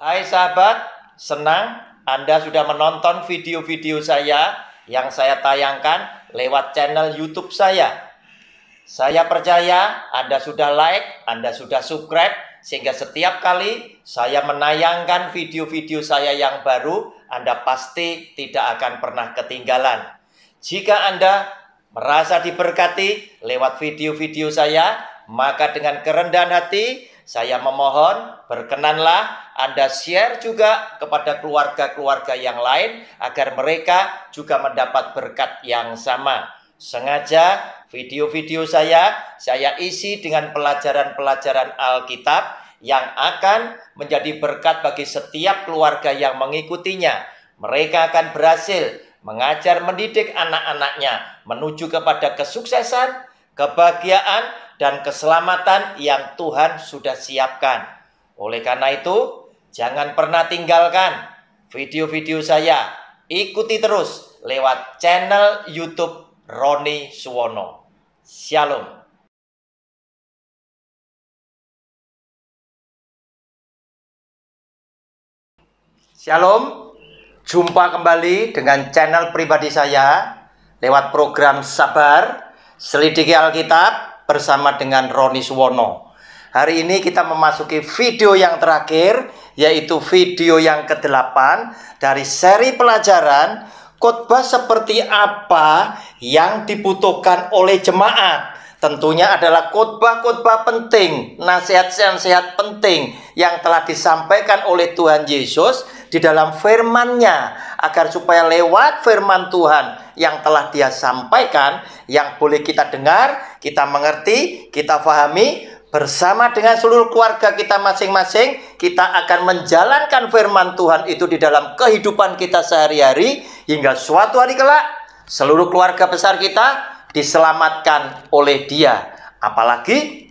Hai sahabat, senang Anda sudah menonton video-video saya yang saya tayangkan lewat channel YouTube saya. Saya percaya Anda sudah like, Anda sudah subscribe, sehingga setiap kali saya menayangkan video-video saya yang baru, Anda pasti tidak akan pernah ketinggalan. Jika Anda merasa diberkati lewat video-video saya, maka dengan kerendahan hati saya memohon, berkenanlah Anda share juga kepada keluarga-keluarga yang lain agar mereka juga mendapat berkat yang sama. Sengaja video-video saya isi dengan pelajaran-pelajaran Alkitab yang akan menjadi berkat bagi setiap keluarga yang mengikutinya. Mereka akan berhasil mengajar mendidik anak-anaknya menuju kepada kesuksesan, kebahagiaan, dan keselamatan yang Tuhan sudah siapkan. Oleh karena itu, jangan pernah tinggalkan video-video saya. Ikuti terus lewat channel YouTube Roni Suwono. Shalom. Shalom. Jumpa kembali dengan channel pribadi saya lewat program Sabar Selidiki Alkitab bersama dengan Roni Suwono. Hari ini kita memasuki video yang terakhir, yaitu video yang ke-8 dari seri pelajaran khotbah seperti apa yang dibutuhkan oleh jemaat. Tentunya adalah khotbah-khotbah penting, nasihat-nasihat penting yang telah disampaikan oleh Tuhan Yesus di dalam firman-Nya, agar supaya lewat firman Tuhan yang telah Dia sampaikan, yang boleh kita dengar, kita mengerti, kita pahami, bersama dengan seluruh keluarga kita masing-masing, kita akan menjalankan firman Tuhan itu di dalam kehidupan kita sehari-hari, hingga suatu hari kelak seluruh keluarga besar kita diselamatkan oleh Dia. Apalagi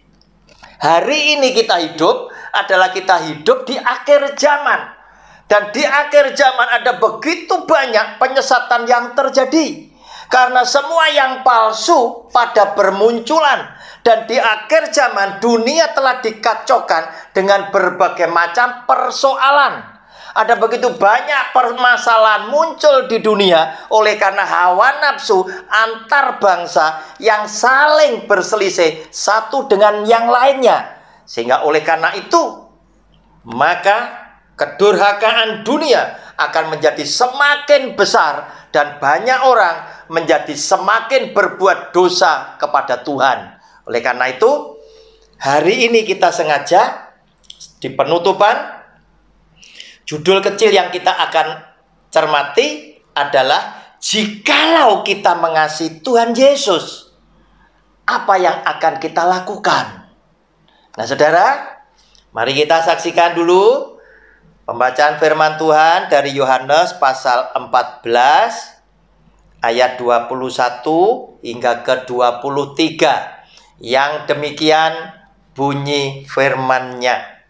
hari ini kita hidup adalah kita hidup di akhir zaman. Dan di akhir zaman ada begitu banyak penyesatan yang terjadi, karena semua yang palsu pada bermunculan. Dan di akhir zaman dunia telah dikacaukan dengan berbagai macam persoalan. Ada begitu banyak permasalahan muncul di dunia oleh karena hawa nafsu antar bangsa yang saling berselisih satu dengan yang lainnya. Sehingga oleh karena itu, maka kedurhakaan dunia akan menjadi semakin besar dan banyak orang menjadi semakin berbuat dosa kepada Tuhan. Oleh karena itu, hari ini kita sengaja di penutupan, judul kecil yang kita akan cermati adalah jikalau kita mengasihi Tuhan Yesus, apa yang akan kita lakukan? Nah, saudara, mari kita saksikan dulu pembacaan firman Tuhan dari Yohanes pasal 14 ayat 21 hingga ke 23. Yang demikian bunyi firman-Nya.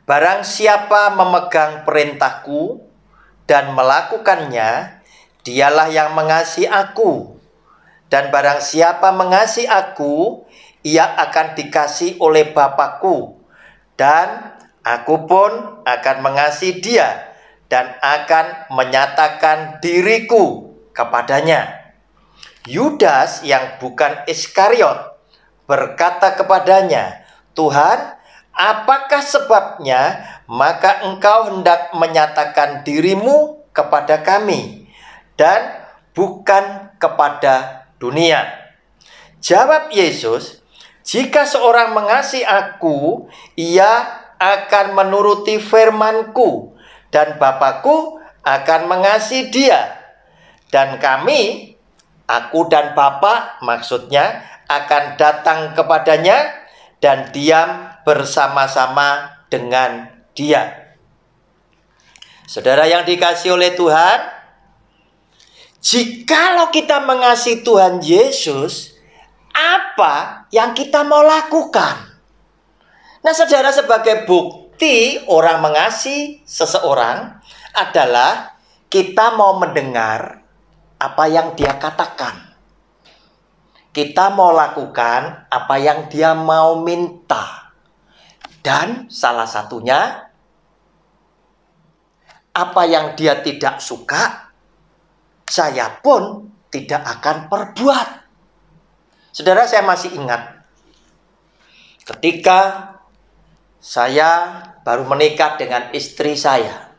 Barang siapa memegang perintahku dan melakukannya, dialah yang mengasihi aku. Dan barang siapa mengasihi aku, ia akan dikasihi oleh Bapa-Ku. Dan aku pun akan mengasihi dia dan akan menyatakan diriku kepadanya. Yudas yang bukan Iskariot berkata kepadanya, Tuhan, apakah sebabnya maka engkau hendak menyatakan dirimu kepada kami dan bukan kepada dunia? Jawab Yesus, jika seorang mengasihi aku, ia akan menuruti firman-Ku, dan Bapa-Ku akan mengasihi dia. Dan kami, aku dan Bapa maksudnya, akan datang kepadanya dan diam bersama-sama dengan dia. Saudara yang dikasihi oleh Tuhan, jikalau kita mengasihi Tuhan Yesus, apa yang kita mau lakukan? Nah, saudara, sebagai bukti orang mengasihi seseorang adalah kita mau mendengar apa yang dia katakan. Kita mau lakukan apa yang dia mau minta. Dan salah satunya apa yang dia tidak suka, saya pun tidak akan perbuat. Saudara, saya masih ingat ketika saya baru menikah dengan istri saya.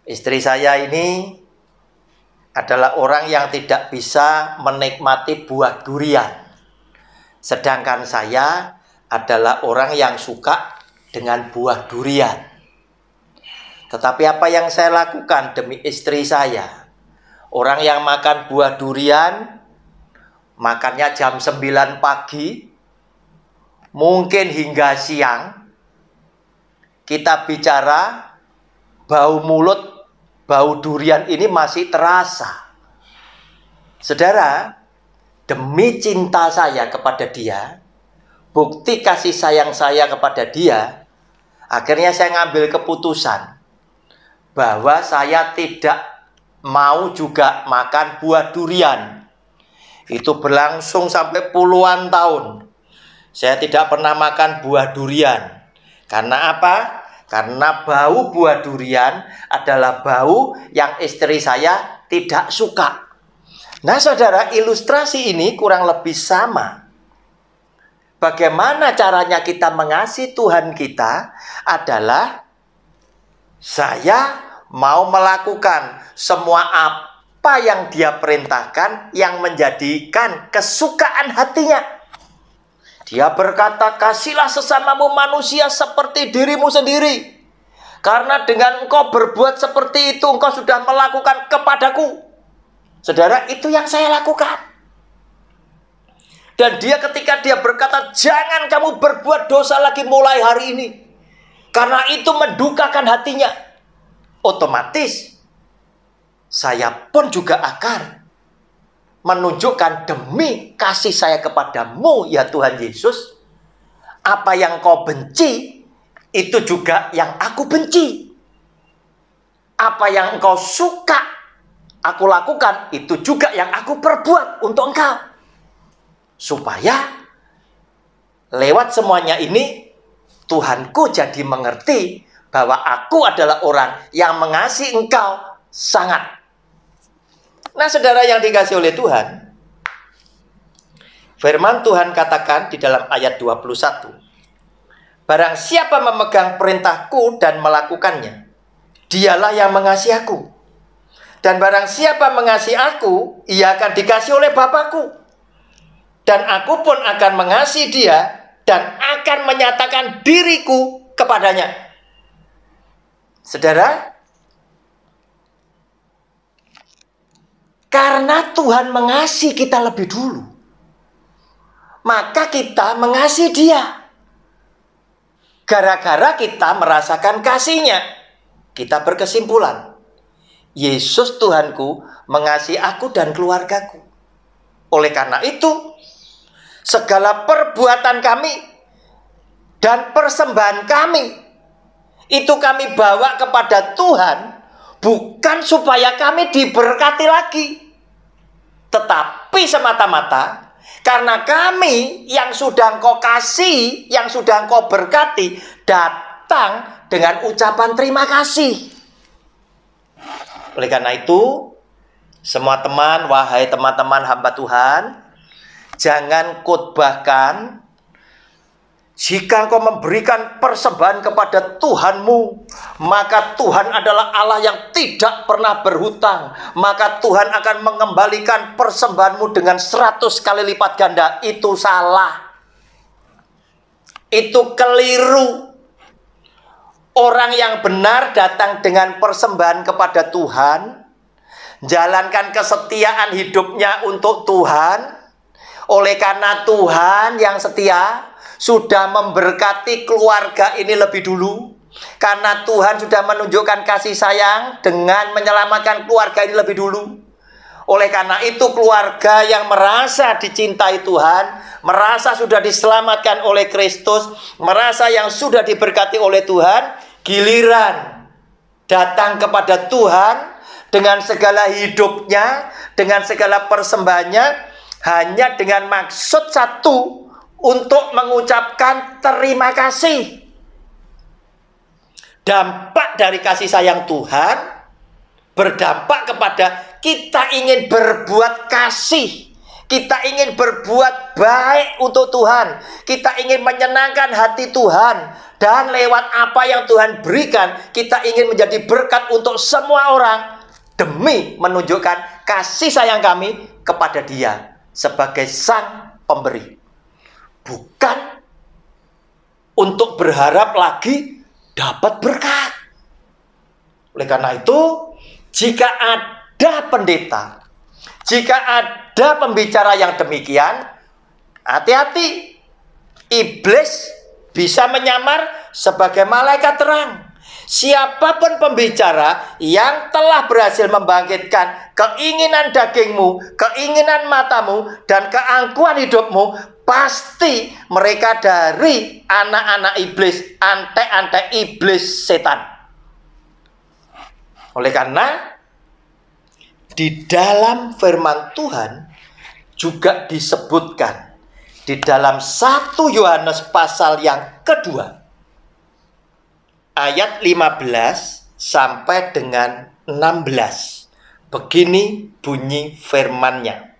Istri saya ini adalah orang yang tidak bisa menikmati buah durian. Sedangkan saya adalah orang yang suka dengan buah durian. Tetapi apa yang saya lakukan demi istri saya? Orang yang makan buah durian, makannya jam 9 pagi, mungkin hingga siang. Kita bicara, bau mulut, bau durian ini masih terasa. Saudara, demi cinta saya kepada dia, bukti kasih sayang saya kepada dia, akhirnya saya ngambil keputusan bahwa saya tidak mau juga makan buah durian. Itu berlangsung sampai puluhan tahun. Saya tidak pernah makan buah durian. Karena apa? Karena bau buah durian adalah bau yang istri saya tidak suka. Nah, saudara, ilustrasi ini kurang lebih sama. Bagaimana caranya kita mengasihi Tuhan kita adalah saya mau melakukan semua apa yang dia perintahkan yang menjadikan kesukaan hatinya. Dia berkata, kasihlah sesamamu manusia seperti dirimu sendiri. Karena dengan engkau berbuat seperti itu, engkau sudah melakukan kepadaku. Saudara, itu yang saya lakukan. Dan dia ketika dia berkata, jangan kamu berbuat dosa lagi mulai hari ini. Karena itu mendukakan hatinya. Otomatis, saya pun juga akan menunjukkan demi kasih saya kepadamu, ya Tuhan Yesus, apa yang kau benci, itu juga yang aku benci. Apa yang engkau suka, aku lakukan, itu juga yang aku perbuat untuk engkau. Supaya lewat semuanya ini, Tuhanku jadi mengerti bahwa aku adalah orang yang mengasihi engkau sangat. Nah, saudara yang dikasihi oleh Tuhan, firman Tuhan katakan di dalam ayat 21, barang siapa memegang perintahku dan melakukannya, dialah yang mengasihi aku. Dan barang siapa mengasihi aku, ia akan dikasihi oleh Bapa-Ku. Dan aku pun akan mengasihi dia dan akan menyatakan diriku kepadanya. Saudara, karena Tuhan mengasihi kita lebih dulu, maka kita mengasihi dia. Gara-gara kita merasakan kasihnya, kita berkesimpulan, Yesus Tuhanku mengasihi aku dan keluargaku. Oleh karena itu, segala perbuatan kami dan persembahan kami, itu kami bawa kepada Tuhan, bukan supaya kami diberkati lagi, tetapi semata-mata karena kami yang sudah engkau kasih, yang sudah engkau berkati, datang dengan ucapan terima kasih. Oleh karena itu, semua teman, wahai teman-teman hamba Tuhan, jangan khotbahkan jika engkau memberikan persembahan kepada Tuhanmu, maka Tuhan adalah Allah yang tidak pernah berhutang. Maka Tuhan akan mengembalikan persembahanmu dengan 100 kali lipat ganda. Itu salah. Itu keliru. Orang yang benar datang dengan persembahan kepada Tuhan, jalankan kesetiaan hidupnya untuk Tuhan. Oleh karena Tuhan yang setia sudah memberkati keluarga ini lebih dulu. Karena Tuhan sudah menunjukkan kasih sayang dengan menyelamatkan keluarga ini lebih dulu. Oleh karena itu, keluarga yang merasa dicintai Tuhan, merasa sudah diselamatkan oleh Kristus, merasa yang sudah diberkati oleh Tuhan, giliran datang kepada Tuhan dengan segala hidupnya, dengan segala persembahannya, hanya dengan maksud satu, untuk mengucapkan terima kasih. dampak dari kasih sayang Tuhan berdampak kepada kita ingin berbuat kasih. Kita ingin berbuat baik untuk Tuhan. Kita ingin menyenangkan hati Tuhan. Dan lewat apa yang Tuhan berikan, kita ingin menjadi berkat untuk semua orang. Demi menunjukkan kasih sayang kami kepada Dia sebagai Sang Pemberi. Bukan untuk berharap lagi dapat berkat. Oleh karena itu, jika ada pendeta, jika ada pembicara yang demikian, hati-hati. Iblis bisa menyamar sebagai malaikat terang. Siapapun pembicara yang telah berhasil membangkitkan keinginan dagingmu, keinginan matamu, dan keangkuhan hidupmu, pasti mereka dari anak-anak iblis, antek-antek iblis setan. Oleh karena di dalam firman Tuhan juga disebutkan di dalam 1 Yohanes pasal yang kedua, ayat 15 sampai dengan 16. Begini bunyi firman-Nya.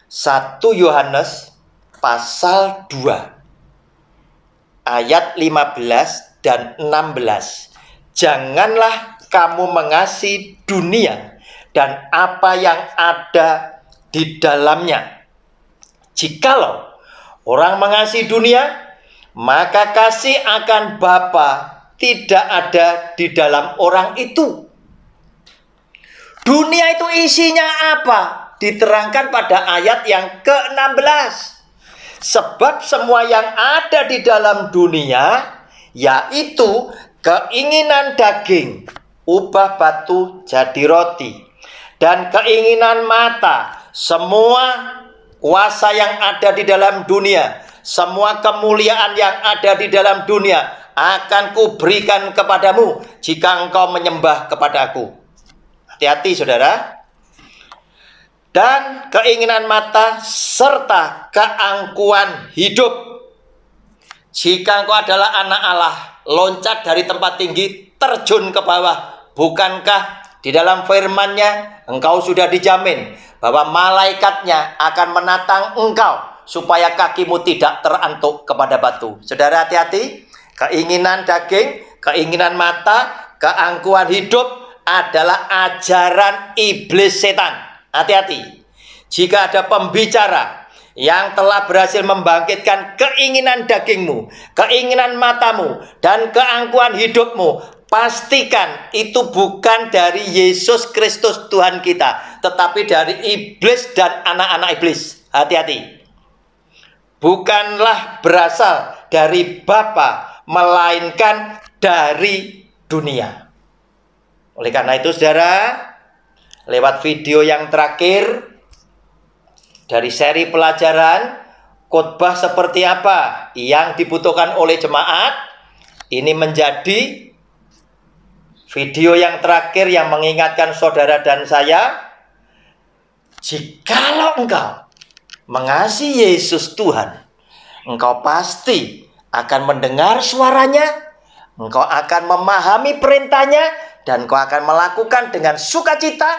1 Yohanes pasal 2 ayat 15 dan 16. Janganlah kamu mengasihi dunia dan apa yang ada di dalamnya. Jikalau orang mengasihi dunia, maka kasih akan Bapa tidak ada di dalam orang itu. Dunia itu isinya apa? Diterangkan pada ayat yang ke-16. Sebab semua yang ada di dalam dunia, yaitu keinginan daging, ubah batu jadi roti, dan keinginan mata, semua kuasa yang ada di dalam dunia, semua kemuliaan yang ada di dalam dunia akan kuberikan kepadamu jika engkau menyembah kepadaku. Hati-hati saudara. Dan keinginan mata serta keangkuhan hidup. Jika engkau adalah anak Allah, loncat dari tempat tinggi, terjun ke bawah. Bukankah di dalam firman-Nya engkau sudah dijamin bahwa malaikatnya akan menatang engkau supaya kakimu tidak terantuk kepada batu. Saudara, hati-hati. Keinginan daging, keinginan mata, keangkuhan hidup adalah ajaran iblis setan. Hati-hati. Jika ada pembicara yang telah berhasil membangkitkan keinginan dagingmu, keinginan matamu, dan keangkuhan hidupmu, pastikan itu bukan dari Yesus Kristus Tuhan kita, tetapi dari iblis dan anak-anak iblis. Hati-hati. Bukanlah berasal dari Bapa, melainkan dari dunia. Oleh karena itu saudara, lewat video yang terakhir dari seri pelajaran khotbah seperti apa yang dibutuhkan oleh jemaat, ini menjadi video yang terakhir yang mengingatkan saudara dan saya, jikalau engkau mengasihi Yesus Tuhan, engkau pasti akan mendengar suaranya, engkau akan memahami perintahnya, dan engkau akan melakukan dengan sukacita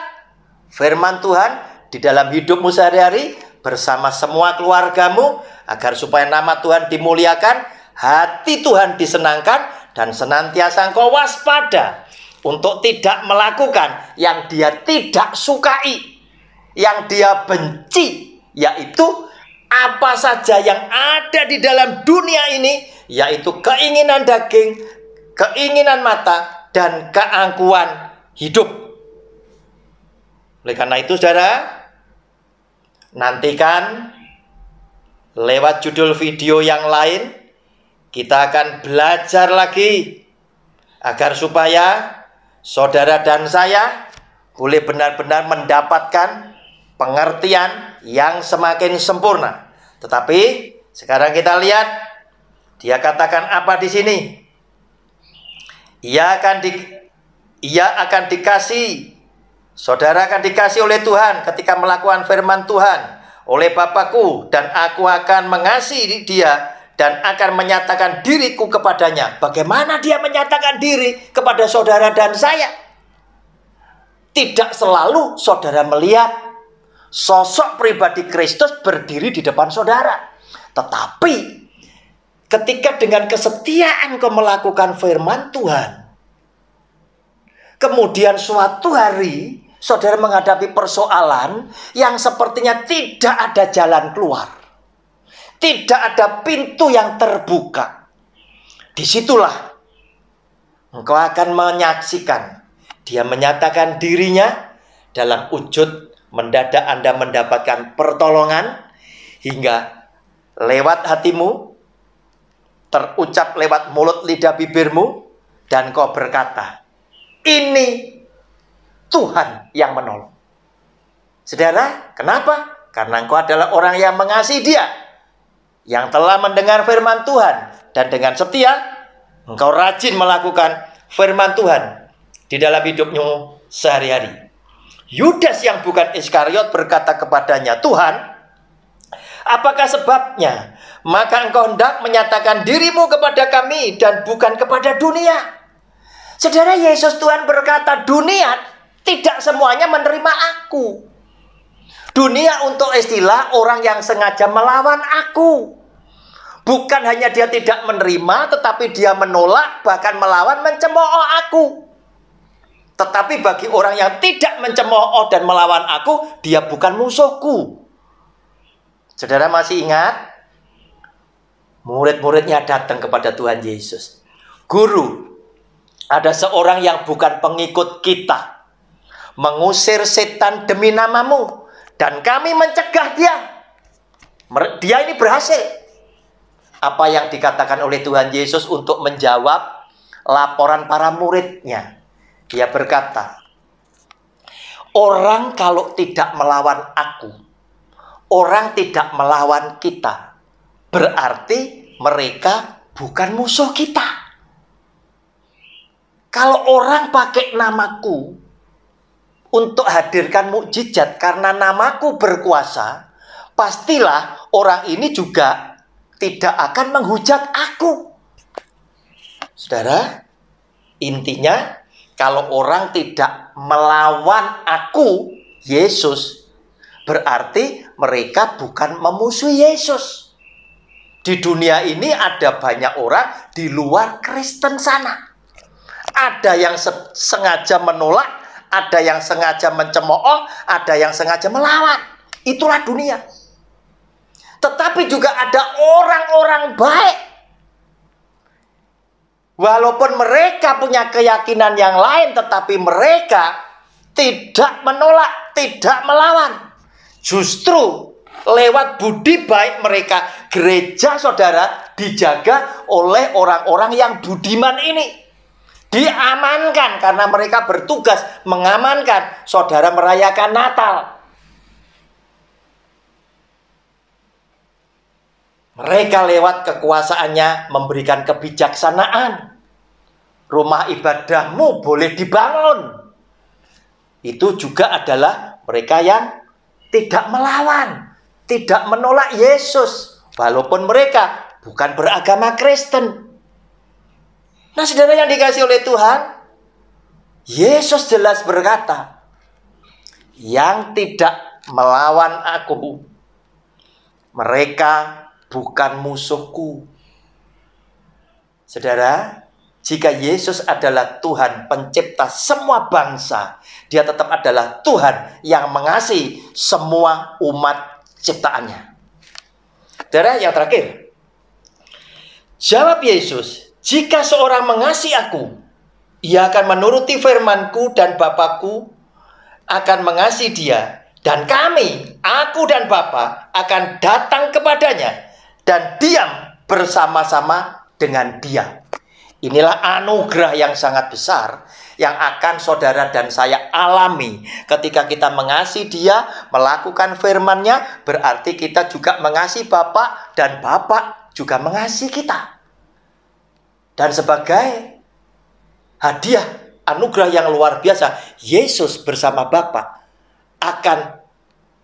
firman Tuhan di dalam hidupmu sehari-hari bersama semua keluargamu, agar supaya nama Tuhan dimuliakan, hati Tuhan disenangkan, dan senantiasa engkau waspada untuk tidak melakukan yang Dia tidak sukai, yang Dia benci, yaitu apa saja yang ada di dalam dunia ini, yaitu keinginan daging, keinginan mata, dan keangkuhan hidup. Oleh karena itu saudara, nantikan lewat judul video yang lain, kita akan belajar lagi agar supaya saudara dan saya boleh benar-benar mendapatkan pengertian yang semakin sempurna. Tetapi sekarang kita lihat, dia katakan apa di sini? Ia akan dikasih, saudara akan dikasih oleh Tuhan ketika melakukan firman Tuhan oleh Bapakku, dan aku akan mengasihi dia dan akan menyatakan diriku kepadanya. Bagaimana dia menyatakan diri kepada saudara dan saya? Tidak selalu saudara melihat sosok pribadi Kristus berdiri di depan saudara. Tetapi ketika dengan kesetiaan kau melakukan firman Tuhan, kemudian suatu hari saudara menghadapi persoalan yang sepertinya tidak ada jalan keluar, tidak ada pintu yang terbuka. Disitulah engkau akan menyaksikan dia menyatakan dirinya dalam wujud mendadak Anda mendapatkan pertolongan, hingga lewat hatimu, terucap lewat mulut lidah bibirmu, dan kau berkata, ini Tuhan yang menolong. Saudara, kenapa? Karena engkau adalah orang yang mengasihi Dia, yang telah mendengar firman Tuhan, dan dengan setia engkau rajin melakukan firman Tuhan di dalam hidupmu sehari-hari. Yudas yang bukan Iskariot berkata kepadanya, Tuhan, apakah sebabnya? Maka engkau hendak menyatakan dirimu kepada kami dan bukan kepada dunia. Saudara, Yesus Tuhan berkata, dunia tidak semuanya menerima aku. Dunia untuk istilah orang yang sengaja melawan aku. Bukan hanya dia tidak menerima, tetapi dia menolak, bahkan melawan, mencemooh aku. Tetapi bagi orang yang tidak mencemooh dan melawan aku, dia bukan musuhku. Saudara masih ingat? Murid-muridnya datang kepada Tuhan Yesus. Guru, ada seorang yang bukan pengikut kita, mengusir setan demi namamu, dan kami mencegah dia. Dia ini berhasil. Apa yang dikatakan oleh Tuhan Yesus untuk menjawab laporan para muridnya? Dia berkata, orang kalau tidak melawan aku, orang tidak melawan kita, berarti mereka bukan musuh kita. Kalau orang pakai namaku untuk hadirkan mukjizat karena namaku berkuasa, pastilah orang ini juga tidak akan menghujat aku. Saudara, intinya kalau orang tidak melawan aku, Yesus, berarti mereka bukan memusuhi Yesus. Di dunia ini ada banyak orang di luar Kristen sana. Ada yang sengaja menolak, ada yang sengaja mencemooh, ada yang sengaja melawan. Itulah dunia. Tetapi juga ada orang-orang baik. Walaupun mereka punya keyakinan yang lain, tetapi mereka tidak menolak, tidak melawan. Justru lewat budi baik mereka, gereja saudara dijaga oleh orang-orang yang budiman ini. Diamankan karena mereka bertugas mengamankan saudara merayakan Natal. Mereka lewat kekuasaannya memberikan kebijaksanaan. Rumah ibadahmu boleh dibangun. Itu juga adalah mereka yang tidak melawan, tidak menolak Yesus, walaupun mereka bukan beragama Kristen. Nah, saudara yang dikasihi oleh Tuhan, Yesus jelas berkata, yang tidak melawan aku, mereka bukan musuhku. Saudara, jika Yesus adalah Tuhan pencipta semua bangsa, Dia tetap adalah Tuhan yang mengasihi semua umat ciptaannya. Saudara, yang terakhir, jawab Yesus, jika seorang mengasihi aku, ia akan menuruti firman-Ku, dan Bapa-Ku akan mengasihi dia, dan kami, aku dan Bapa, akan datang kepadanya dan diam bersama-sama dengan dia. Inilah anugerah yang sangat besar yang akan saudara dan saya alami ketika kita mengasihi Dia, melakukan firman-Nya, berarti kita juga mengasihi Bapa dan Bapa juga mengasihi kita. Dan sebagai hadiah anugerah yang luar biasa, Yesus bersama Bapa akan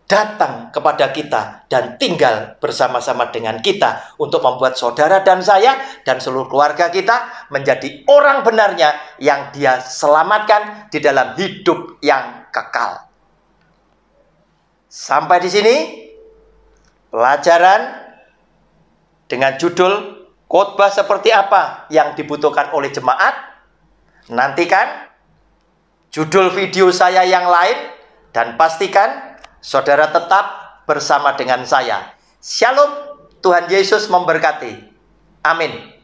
datang kepada kita dan tinggal bersama-sama dengan kita untuk membuat saudara dan saya dan seluruh keluarga kita menjadi orang benarnya yang Dia selamatkan di dalam hidup yang kekal. Sampai di sini pelajaran dengan judul khotbah seperti apa yang dibutuhkan oleh jemaat. Nantikan judul video saya yang lain dan pastikan saudara tetap bersama dengan saya. Shalom, Tuhan Yesus memberkati. Amin.